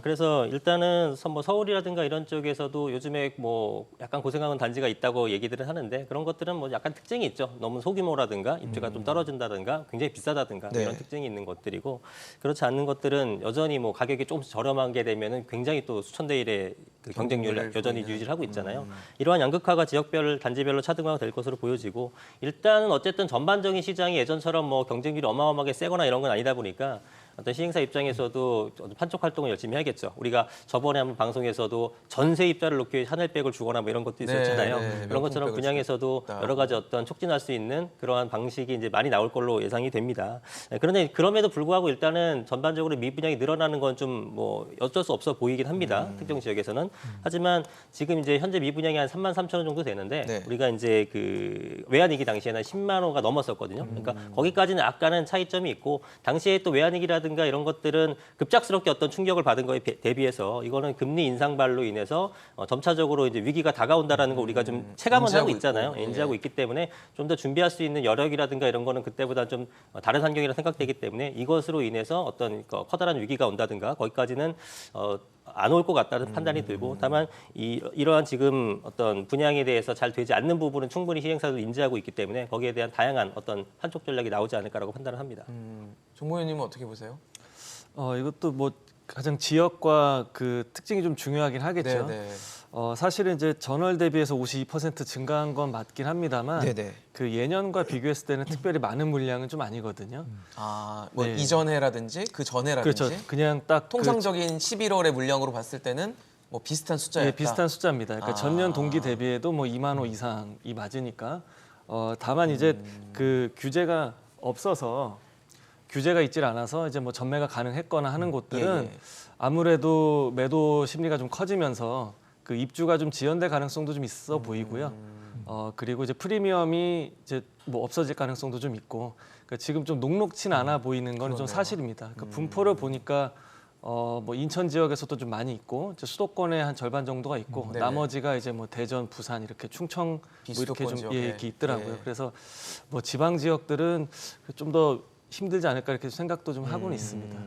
그래서 일단은 뭐 서울이라든가 이런 쪽에서도 요즘에 뭐 약간 고생하는 단지가 있다고 얘기들을 하는데 그런 것들은 뭐 약간 특징이 있죠. 너무 소규모라든가 입지가 좀 떨어진다든가 굉장히 비싸다든가 네. 이런 특징이 있는 것들이고 그렇지 않는 것들은 여전히 뭐 가격이 조금씩 저렴하게 되면은 굉장히 또 수천 대 1의 그 경쟁률을 여전히 유지를 하고 있잖아요. 이러한 양극화가 지역별 단지별로 차등화가 될 것으로 보여지고 일단은 어쨌든 전반적인 시장이 예전처럼 뭐 경쟁률이 어마어마하게 세거나 이런 건 아니다 보니까 어떤 시행사 입장에서도 판촉 활동을 열심히 하겠죠. 우리가 저번에 한번 방송에서도 전세 입자를 놓기 위해 샤넬백을 주거나 뭐 이런 것도 있었잖아요. 네, 그런 것처럼 명품백을 분양에서도 주겠다. 여러 가지 어떤 촉진할 수 있는 그러한 방식이 이제 많이 나올 걸로 예상이 됩니다. 그런데 그럼에도 불구하고 일단은 전반적으로 미분양이 늘어나는 건 좀 뭐 어쩔 수 없어 보이긴 합니다. 특정 지역에서는. 하지만 지금 이제 현재 미분양이 한 33,000원 정도 되는데 네. 우리가 이제 그 외환위기 당시에는 10만 원가 넘었었거든요. 그러니까 거기까지는 약간은 차이점이 있고 당시에 또 외환위기라든가 이런 것들은 급작스럽게 어떤 충격을 받은 거에 대비해서 이거는 금리 인상발로 인해서 점차적으로 이제 위기가 다가온다라는 거 우리가 좀 체감은 하고 있잖아요. 있고. 인지하고 있기 때문에 좀 더 준비할 수 있는 여력이라든가 이런 거는 그때보다 좀 다른 환경이라 생각되기 때문에 이것으로 인해서 어떤 커다란 위기가 온다든가 거기까지는 안 올 것 같다는 판단이 들고 다만 이러한 지금 어떤 분양에 대해서 잘 되지 않는 부분은 충분히 시행사도 인지하고 있기 때문에 거기에 대한 다양한 어떤 판촉 전략이 나오지 않을까라고 판단을 합니다. 정모 의원님은 어떻게 보세요? 이것도 뭐 가장 지역과 그 특징이 좀 중요하긴 하겠죠. 네. 사실은 이제 전월 대비해서 52% 증가한 건 맞긴 합니다만 네네. 그 예년과 비교했을 때는 특별히 많은 물량은 좀 아니거든요. 뭐 네. 이전 해라든지 그 전 해라든지 그렇죠. 그냥 딱 통상적인 11월의 물량으로 봤을 때는 뭐 비슷한 숫자였다. 비슷한 숫자입니다. 그러니까 전년 동기 대비해도 뭐 2만 호 이상이 맞으니까 다만 이제 그 규제가 없어서 규제가 있질 않아서 이제 뭐 전매가 가능했거나 하는 곳들은 아무래도 매도 심리가 좀 커지면서 그 입주가 좀 지연될 가능성도 좀 있어 보이고요. 그리고 이제 프리미엄이 이제 뭐 없어질 가능성도 좀 있고 그러니까 지금 좀 녹록치는 않아 보이는 건 좀 그러네요. 사실입니다. 그러니까 분포를 보니까 뭐 인천 지역에서도 좀 많이 있고 이제 수도권의 한 절반 정도가 있고 네네. 나머지가 이제 뭐 대전, 부산 이렇게 충청 뭐 이렇게 비수도권 좀 지역에. 이렇게 있더라고요. 예. 그래서 뭐 지방 지역들은 좀 더 힘들지 않을까 이렇게 생각도 좀 하고는 있습니다.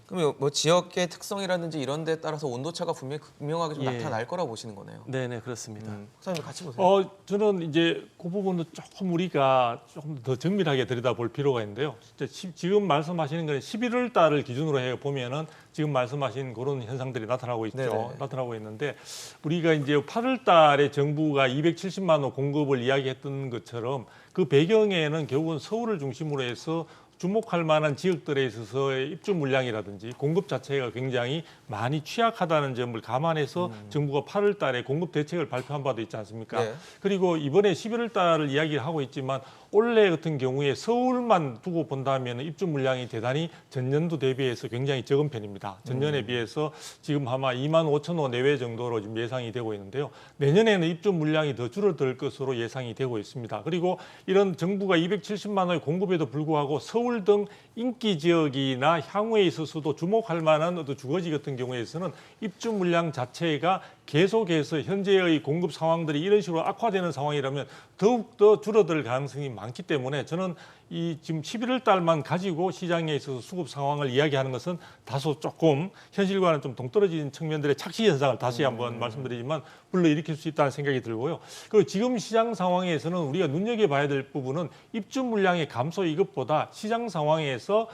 그럼 뭐 지역의 특성이라든지 이런 데에 따라서 온도차가 분명하게 좀 예. 나타날 거라고 보시는 거네요. 네네 그렇습니다. 목사님 같이 보세요. 저는 이제 그 부분도 조금 우리가 조금 더 정밀하게 들여다볼 필요가 있는데요. 진짜 지금 말씀하시는 건 11월 달을 기준으로 해 보면은 지금 말씀하신 그런 현상들이 나타나고 있죠. 네네. 나타나고 있는데 우리가 이제 8월 달에 정부가 270만 호 공급을 이야기했던 것처럼 그 배경에는 결국은 서울을 중심으로 해서 주목할 만한 지역들에 있어서의 입주 물량이라든지 공급 자체가 굉장히 많이 취약하다는 점을 감안해서 정부가 8월 달에 공급 대책을 발표한 바도 있지 않습니까? 네. 그리고 이번에 11월 달을 이야기를 하고 있지만 올해 같은 경우에 서울만 두고 본다면 입주 물량이 대단히 전년도 대비해서 굉장히 적은 편입니다. 전년에 비해서 지금 아마 2만 5천 호 내외 정도로 지금 예상이 되고 있는데요. 내년에는 입주 물량이 더 줄어들 것으로 예상이 되고 있습니다. 그리고 이런 정부가 270만 호의 공급에도 불구하고 서울 등 인기 지역이나 향후에 있어서도 주목할 만한 어떤 주거지 같은 경우에서는 입주 물량 자체가 계속해서 현재의 공급 상황들이 이런 식으로 악화되는 상황이라면 더욱더 줄어들 가능성이 많기 때문에 저는 이 지금 11월 달만 가지고 시장에 있어서 수급 상황을 이야기하는 것은 다소 조금 현실과는 좀 동떨어진 측면들의 착시 현상을 다시 한번 말씀드리지만 불러일으킬 수 있다는 생각이 들고요. 그리고 지금 시장 상황에서는 우리가 눈여겨봐야 될 부분은 입주 물량의 감소 이것보다 시장 상황에서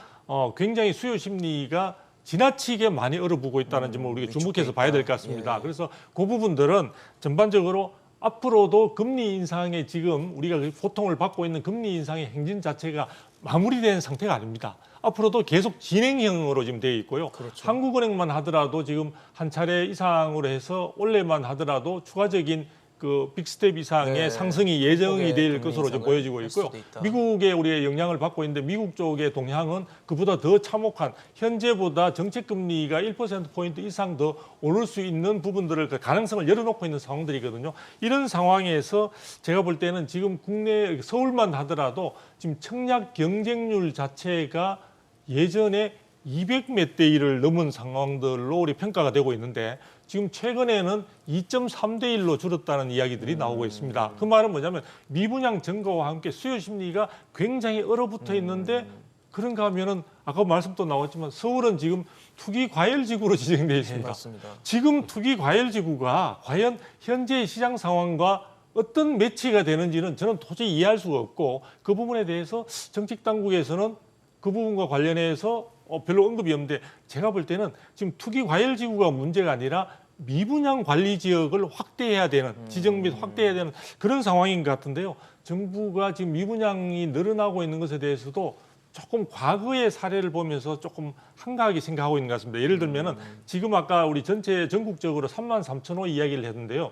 굉장히 수요 심리가 지나치게 많이 얼어붙고 있다는 점을 우리가 주목해서 봐야 될 것 같습니다. 예. 그래서 그 부분들은 전반적으로 앞으로도 금리 인상에 지금 우리가 고통을 받고 있는 금리 인상의 행진 자체가 마무리된 상태가 아닙니다. 앞으로도 계속 진행형으로 지금 되어 있고요. 그렇죠. 한국은행만 하더라도 지금 한 차례 이상으로 해서 올해만 하더라도 추가적인 그 빅스텝 이상의 네. 상승이 예정이 한국의 될 금리 것으로 지금 인상을 보여지고 할 있고요. 수도 있다. 미국에 우리가 영향을 받고 있는데 미국 쪽의 동향은 그보다 더 참혹한 현재보다 정책 금리가 1%포인트 이상 더 오를 수 있는 부분들을 그 가능성을 열어놓고 있는 상황들이거든요. 이런 상황에서 제가 볼 때는 지금 국내 서울만 하더라도 지금 청약 경쟁률 자체가 예전에 200몇 대 1을 넘은 상황들로 우리 평가가 되고 있는데 지금 최근에는 2.3대 1로 줄었다는 이야기들이 나오고 있습니다. 그 말은 뭐냐면 미분양 증가와 함께 수요 심리가 굉장히 얼어붙어 있는데 그런가 하면은 아까 말씀도 나왔지만 서울은 지금 투기 과열 지구로 지정되어 있습니다. 맞습니다. 지금 투기 과열 지구가 과연 현재의 시장 상황과 어떤 매치가 되는지는 저는 도저히 이해할 수가 없고 그 부분에 대해서 정책 당국에서는 그 부분과 관련해서 별로 언급이 없는데 제가 볼 때는 지금 투기 과열 지구가 문제가 아니라 미분양 관리 지역을 확대해야 되는 지정 및 확대해야 되는 그런 상황인 것 같은데요. 정부가 지금 미분양이 늘어나고 있는 것에 대해서도 조금 과거의 사례를 보면서 조금 한가하게 생각하고 있는 것 같습니다. 예를 들면은 지금 아까 우리 전체 전국적으로 3만 3천 호 이야기를 했는데요.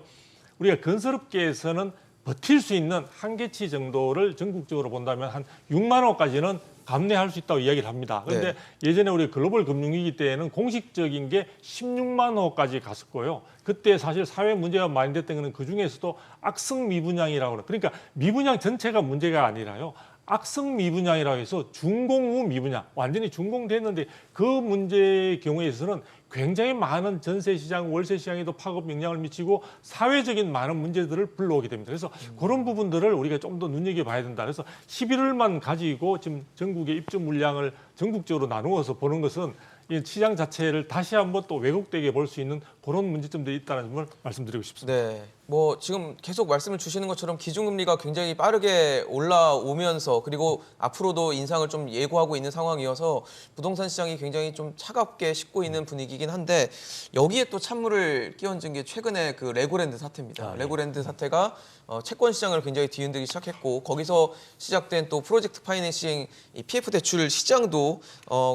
우리가 건설업계에서는 버틸 수 있는 한계치 정도를 전국적으로 본다면 한 6만 호까지는 감내할 수 있다고 이야기를 합니다. 그런데 예전에 우리 글로벌 금융위기 때에는 공식적인 게 16만 호까지 갔었고요. 그때 사실 사회 문제가 많이 됐던 거는 그중에서도 악성 미분양이라고 그래요. 그러니까 미분양 전체가 문제가 아니라요. 악성 미분양이라고 해서 준공 후 미분양, 완전히 준공됐는데 그 문제의 경우에서는 굉장히 많은 전세 시장, 월세 시장에도 파급 영향을 미치고 사회적인 많은 문제들을 불러오게 됩니다. 그래서 그런 부분들을 우리가 좀 더 눈여겨봐야 된다. 그래서 11월만 가지고 지금 전국의 입주 물량을 전국적으로 나누어서 보는 것은 이 시장 자체를 다시 한번 또 왜곡되게 볼 수 있는 그런 문제점들이 있다는 점을 말씀드리고 싶습니다. 네. 뭐 지금 계속 말씀을 주시는 것처럼 기준금리가 굉장히 빠르게 올라오면서 그리고 앞으로도 인상을 좀 예고하고 있는 상황이어서 부동산 시장이 굉장히 좀 차갑게 식고 있는 분위기긴 한데 여기에 또 찬물을 끼얹은 게 최근에 그 레고랜드 사태입니다. 레고랜드 사태가 채권 시장을 굉장히 뒤흔들기 시작했고 거기서 시작된 또 프로젝트 파이낸싱 이 PF 대출 시장도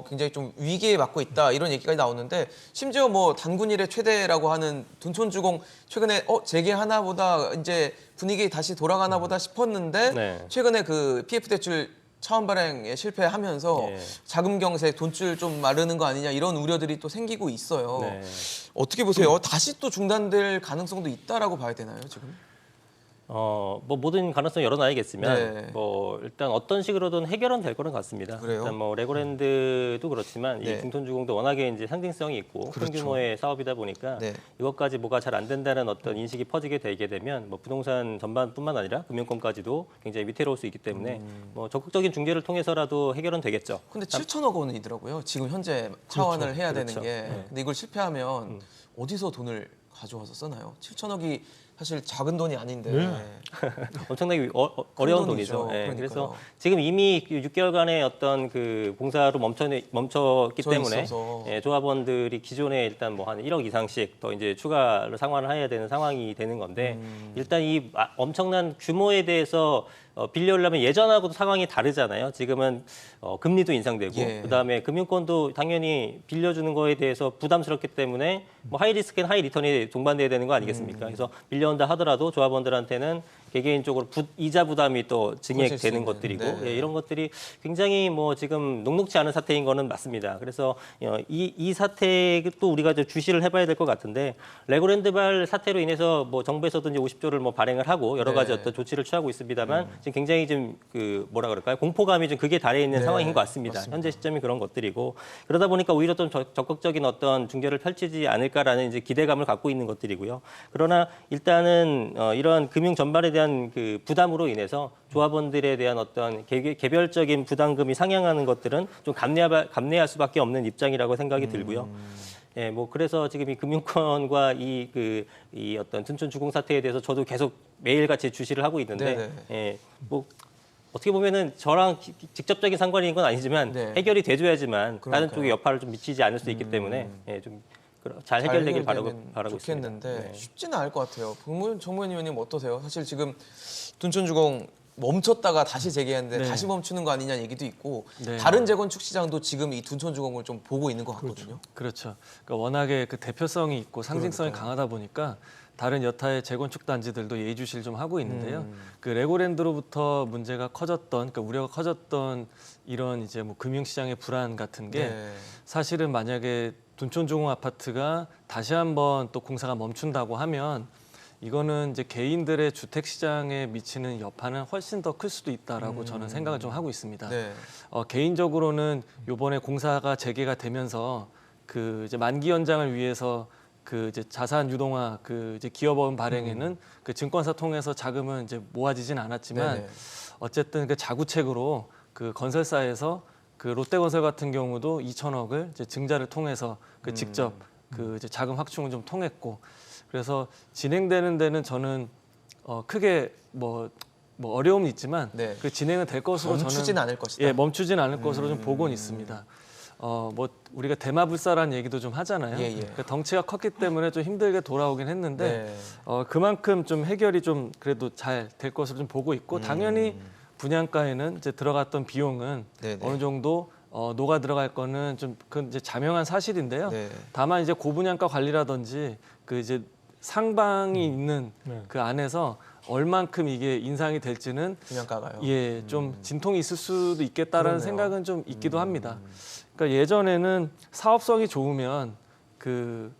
굉장히 좀 위기에 맞고 있다 이런 얘기까지 나오는데 심지어 뭐 단군 이래 최대라고 하는 둔촌주공 최근에 재개하나보다 이제 분위기 다시 돌아가나보다 싶었는데 네. 최근에 그 PF 대출 차원 발행에 실패하면서 예. 자금 경세 돈줄 좀 마르는 거 아니냐 이런 우려들이 또 생기고 있어요. 네. 어떻게 보세요? 다시 또 중단될 가능성도 있다라고 봐야 되나요 지금? 뭐 모든 가능성 열어놔야겠지만 네. 뭐 일단 어떤 식으로든 해결은 될 거는 같습니다. 그래요? 일단 뭐 레고랜드도 그렇지만 네. 이 중촌주공도 워낙에 이제 상징성이 있고 큰 규모의 사업이다 보니까 네. 이것까지 뭐가 잘 안 된다는 어떤 인식이 퍼지게 되게 되면 뭐 부동산 전반뿐만 아니라 금융권까지도 굉장히 위태로울 수 있기 때문에 뭐 적극적인 중재를 통해서라도 해결은 되겠죠. 근데 7천억 원이더라고요. 지금 현재 차원을 해야 그렇죠. 되는 게. 근데 이걸 실패하면 어디서 돈을 가져와서 쓰나요? 7천억이 사실 작은 돈이 아닌데. 네. 엄청나게 어려운 돈이죠. 돈이죠. 그러니까요. 그래서 지금 이미 6개월간의 어떤 그 봉사로 멈췄기 저 때문에 있어서. 조합원들이 기존에 일단 뭐 한 1억 이상씩 더 이제 추가로 상환을 해야 되는 상황이 되는 건데 일단 이 엄청난 규모에 대해서 빌려오려면 예전하고도 상황이 다르잖아요. 지금은 금리도 인상되고 예. 그다음에 금융권도 당연히 빌려주는 거에 대해서 부담스럽기 때문에 뭐 하이 리스크 앤 하이 리턴이 동반돼야 되는 거 아니겠습니까? 그래서 빌려온다 하더라도 조합원들한테는 개개인적으로 이자 부담이 또 커질 수 증액되는 있는, 것들이고 네. 예, 이런 것들이 굉장히 뭐 지금 녹록지 않은 사태인 거는 맞습니다. 그래서 이 사태에 또 우리가 좀 주시를 해봐야 될 것 같은데 레고랜드발 사태로 인해서 뭐 정부에서도 이제 50조를 뭐 발행을 하고 여러 가지 네. 어떤 조치를 취하고 있습니다만 지금 굉장히 좀 그 뭐라 그럴까요? 공포감이 좀 극에 달해 있는 네, 상황인 것 같습니다. 현재 시점이 그런 것들이고 그러다 보니까 오히려 좀 적극적인 어떤 중재를 펼치지 않을까라는 이제 기대감을 갖고 있는 것들이고요. 그러나 일단은 이러한 금융 전반에 대한 그 부담으로 인해서 조합원들에 대한 어떤 개별적인 부담금이 상향하는 것들은 좀 감내할 수밖에 없는 입장이라고 생각이 들고요. 예, 뭐 그래서 지금 이 금융권과 이 어떤 둔촌주공 사태에 대해서 저도 계속 매일같이 주시를 하고 있는데, 네네. 예, 뭐 어떻게 보면은 저랑 직접적인 상관인 건 아니지만 네. 해결이 돼줘야지만 다른 그러니까요. 쪽에 여파를 좀 미치지 않을 수 있기 때문에 예, 좀 잘 해결되길 바라고 좋겠는데 있습니다. 네. 쉽지는 않을 것 같아요. 정무현 의원님 어떠세요? 사실 지금 둔촌주공 멈췄다가 다시 재개했는데 네. 다시 멈추는 거 아니냐 얘기도 있고 네. 다른 재건축 시장도 지금 이 둔촌주공을 좀 보고 있는 것 같거든요. 그렇죠. 그러니까 워낙에 그 대표성이 있고 상징성이 그러니까요. 강하다 보니까 다른 여타의 재건축 단지들도 예의주시를 좀 하고 있는데요. 그 레고랜드로부터 문제가 커졌던, 그러니까 우려가 커졌던 이런 이제 뭐 금융시장의 불안 같은 게 네. 사실은 만약에 둔촌주공 아파트가 다시 한번 또 공사가 멈춘다고 하면 이거는 이제 개인들의 주택 시장에 미치는 여파는 훨씬 더 클 수도 있다라고 저는 생각을 좀 하고 있습니다. 네. 개인적으로는 이번에 공사가 재개가 되면서 그 이제 만기 연장을 위해서 그 이제 자산 유동화 그 이제 기업원 발행에는 그 증권사 통해서 자금은 이제 모아지진 않았지만 네네. 어쨌든 그 자구책으로 그 건설사에서 그 롯데건설 같은 경우도 2천억을 이제 증자를 통해서 그 직접 그 이제 자금 확충을 좀 통했고 그래서 진행되는 데는 저는 크게 뭐 어려움이 있지만 네. 그 진행은 될 것으로 멈추진 저는 않을 것이다. 예 멈추진 않을 것으로 좀 보고는 있습니다. 뭐 우리가 대마불사라는 얘기도 좀 하잖아요. 예, 예. 그 덩치가 컸기 때문에 좀 힘들게 돌아오긴 했는데 네. 그만큼 좀 해결이 좀 그래도 잘 될 것으로 좀 보고 있고 당연히 분양가에는 이제 들어갔던 비용은 네네. 어느 정도 녹아 들어갈 거는 좀 그건 이제 자명한 사실인데요. 네. 다만 이제 고분양가 관리라든지 그 이제 상방이 있는 네. 그 안에서 얼만큼 이게 인상이 될지는 분양가가요. 예, 좀 진통이 있을 수도 있겠다라는 그러네요. 생각은 좀 있기도 합니다. 그러니까 예전에는 사업성이 좋으면 그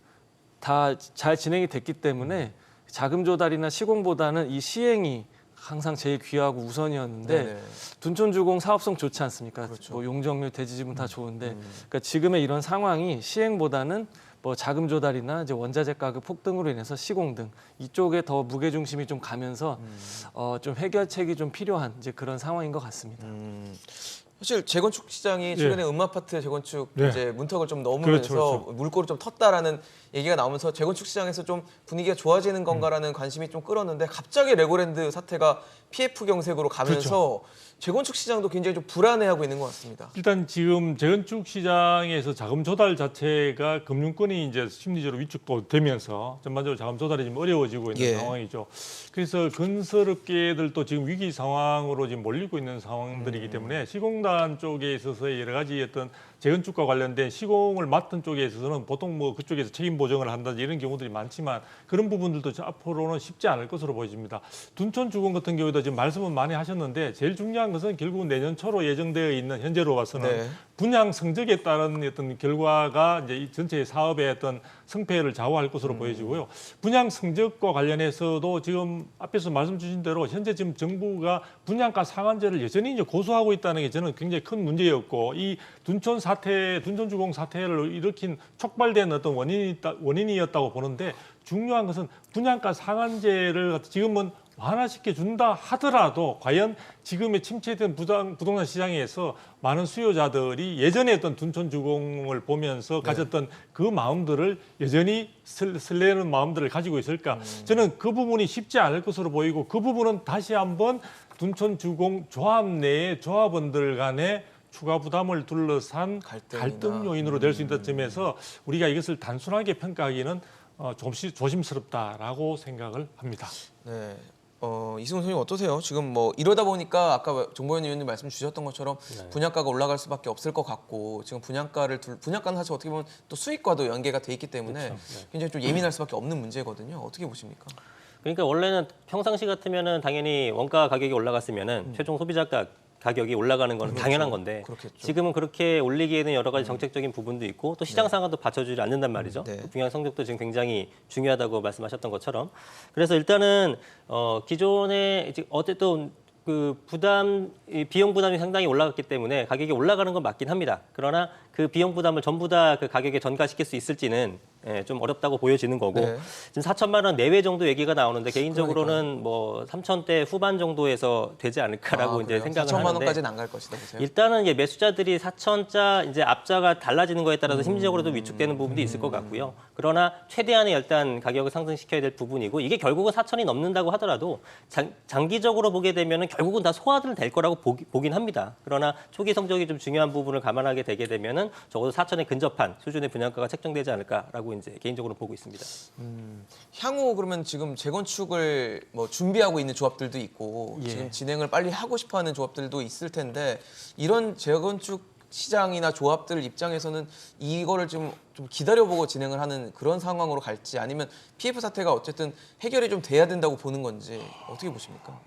다 잘 진행이 됐기 때문에 자금 조달이나 시공보다는 이 시행이 항상 제일 귀하고 우선이었는데 네네. 둔촌주공 사업성 좋지 않습니까? 그렇죠. 뭐 용적률, 대지지분 다 좋은데 그러니까 지금의 이런 상황이 시행보다는 뭐 자금 조달이나 이제 원자재 가격 폭등으로 인해서 시공 등 이쪽에 더 무게 중심이 좀 가면서 좀 해결책이 좀 필요한 이제 그런 상황인 것 같습니다. 사실 재건축 시장이 최근에 음아파트 재건축 네. 이제 문턱을 좀 넘으면서 그렇죠. 물꼬를 좀 텄다라는 얘기가 나오면서 재건축 시장에서 좀 분위기가 좋아지는 건가라는 관심이 좀 끌었는데 갑자기 레고랜드 사태가 PF 경색으로 가면서 재건축 시장도 굉장히 좀 불안해하고 있는 것 같습니다. 일단 지금 재건축 시장에서 자금 조달 자체가 금융권이 이제 심리적으로 위축도 되면서 전반적으로 자금 조달이 좀 어려워지고 있는 예. 상황이죠. 그래서 건설업계들도 지금 위기 상황으로 지금 몰리고 있는 상황들이기 때문에 시공단 쪽에 있어서 여러 가지 어떤 재건축과 관련된 시공을 맡은 쪽에서는 보통 뭐 그쪽에서 책임 보정을 한다든지 이런 경우들이 많지만 그런 부분들도 앞으로는 쉽지 않을 것으로 보여집니다. 둔촌주공 같은 경우도 지금 말씀은 많이 하셨는데 제일 중요한 것은 결국은 내년 초로 예정되어 있는 현재로 봐서는 네. 분양 성적에 따른 어떤 결과가 이제 이 전체 사업의 어떤 성패를 좌우할 것으로 보여지고요. 분양 성적과 관련해서도 지금 앞에서 말씀 주신 대로 현재 지금 정부가 분양가 상한제를 여전히 이제 고수하고 있다는 게 저는 굉장히 큰 문제였고 이 둔촌주공 사태를 일으킨 촉발된 어떤 원인이었다고 보는데 중요한 것은 분양가 상한제를 지금은 완화시켜 준다 하더라도 과연 지금의 침체된 부동산 시장에서 많은 수요자들이 예전에 했던 둔촌주공을 보면서 가졌던 그 마음들을 여전히 설레는 마음들을 가지고 있을까? 저는 그 부분이 쉽지 않을 것으로 보이고 그 부분은 다시 한번 둔촌주공 조합 내의 조합원들 간의 추가 부담을 둘러싼 갈등 요인으로 될 수 있다는 점에서 우리가 이것을 단순하게 평가하기는 조심스럽다라고 생각을 합니다. 네. 이승훈 선생님 어떠세요? 지금 뭐 이러다 보니까 아까 정보현 의원님 말씀 주셨던 것처럼 분양가가 올라갈 수밖에 없을 것 같고 지금 분양가는 사실 어떻게 보면 또 수익과도 연계가 돼 있기 때문에 굉장히 좀 예민할 수밖에 없는 문제거든요. 어떻게 보십니까? 그러니까 원래는 평상시 같으면은 당연히 원가 가격이 올라갔으면은 최종 소비자가 가격이 올라가는 건 당연한 건데 그렇겠죠. 지금은 그렇게 올리기에는 여러 가지 정책적인 부분도 있고 또 시장 상황도 받쳐주지 않는단 말이죠. 네. 분양 성적도 지금 굉장히 중요하다고 말씀하셨던 것처럼 그래서 일단은 기존에 이제 어쨌든 그 비용 부담이 상당히 올라갔기 때문에 가격이 올라가는 건 맞긴 합니다. 그러나 그 비용 부담을 전부 다 그 가격에 전가시킬 수 있을지는 좀 어렵다고 보여지는 거고 네. 지금 4천만 원 내외 정도 얘기가 나오는데 개인적으로는 뭐 3천대 후반 정도에서 되지 않을까라고 이제 생각을 4천만 하는데 원까지는 안 갈 것이다 보세요. 일단은 이제 매수자들이 4천자 이제 앞자가 달라지는 거에 따라서 심리적으로도 위축되는 부분도 있을 것 같고요. 그러나 최대한의 일단 가격을 상승시켜야 될 부분이고 이게 결국은 4천이 넘는다고 하더라도 장기적으로 보게 되면은 결국은 다 소화는 될 거라고 보긴 합니다. 그러나 초기 성적이 좀 중요한 부분을 감안하게 되게 되면은 적어도 4천에 근접한 수준의 분양가가 책정되지 않을까라고 이제 개인적으로 보고 있습니다. 향후 그러면 지금 재건축을 뭐 준비하고 있는 조합들도 있고 예. 지금 진행을 빨리 하고 싶어하는 조합들도 있을 텐데 이런 재건축 시장이나 조합들 입장에서는 이거를 좀 기다려보고 진행을 하는 그런 상황으로 갈지 아니면 PF 사태가 어쨌든 해결이 좀 돼야 된다고 보는 건지 어떻게 보십니까?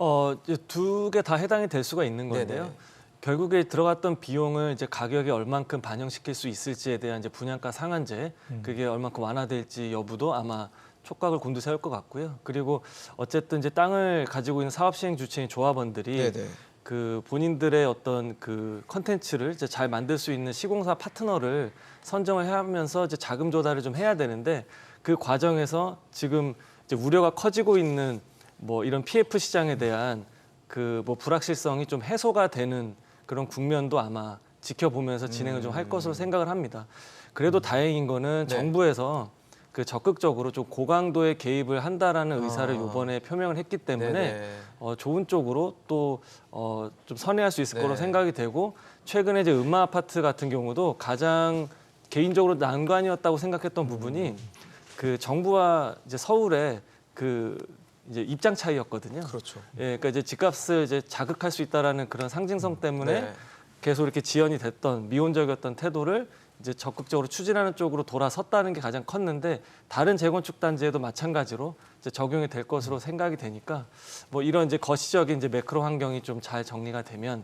두 개 다 해당이 될 수가 있는 건데요. 네네. 결국에 들어갔던 비용을 이제 가격에 얼만큼 반영시킬 수 있을지에 대한 이제 분양가 상한제 그게 얼만큼 완화될지 여부도 아마 촉각을 곤두세울 것 같고요. 그리고 어쨌든 이제 땅을 가지고 있는 사업 시행 주체인 조합원들이 네네. 그 본인들의 어떤 그 컨텐츠를 이제 잘 만들 수 있는 시공사 파트너를 선정을 하면서 이제 자금 조달을 좀 해야 되는데 그 과정에서 지금 이제 우려가 커지고 있는 뭐 이런 PF 시장에 대한 그 뭐 불확실성이 좀 해소가 되는 그런 국면도 아마 지켜보면서 진행을 좀 할 것으로 생각을 합니다. 그래도 다행인 거는 네. 정부에서 그 적극적으로 좀 고강도의 개입을 한다라는 의사를 이번에 표명을 했기 때문에 네네. 좋은 쪽으로 또 좀 선회할 수 있을 네. 거로 생각이 되고 최근에 이제 음마 아파트 같은 경우도 가장 개인적으로 난관이었다고 생각했던 부분이 그 정부와 이제 서울의 그 이제 입장 차이였거든요. 그렇죠. 예, 그러니까 이제 집값을 이제 자극할 수 있다라는 그런 상징성 때문에 네. 계속 이렇게 지연이 됐던 미온적이었던 태도를 이제 적극적으로 추진하는 쪽으로 돌아섰다는 게 가장 컸는데 다른 재건축 단지에도 마찬가지로 이제 적용이 될 것으로 생각이 되니까 뭐 이런 이제 거시적인 이제 매크로 환경이 좀 잘 정리가 되면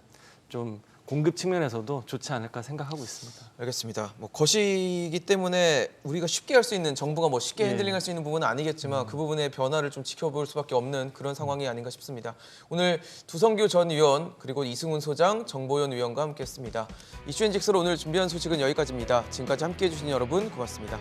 좀 공급 측면에서도 좋지 않을까 생각하고 있습니다. 알겠습니다. 뭐 거시기 때문에 우리가 쉽게 할 수 있는 정부가 뭐 쉽게 예. 핸들링할 수 있는 부분은 아니겠지만 그 부분의 변화를 좀 지켜볼 수밖에 없는 그런 상황이 아닌가 싶습니다. 오늘 두성규 전 의원 그리고 이승훈 소장, 정보현 의원과 함께했습니다. 이슈앤직스로 오늘 준비한 소식은 여기까지입니다. 지금까지 함께해 주신 여러분 고맙습니다.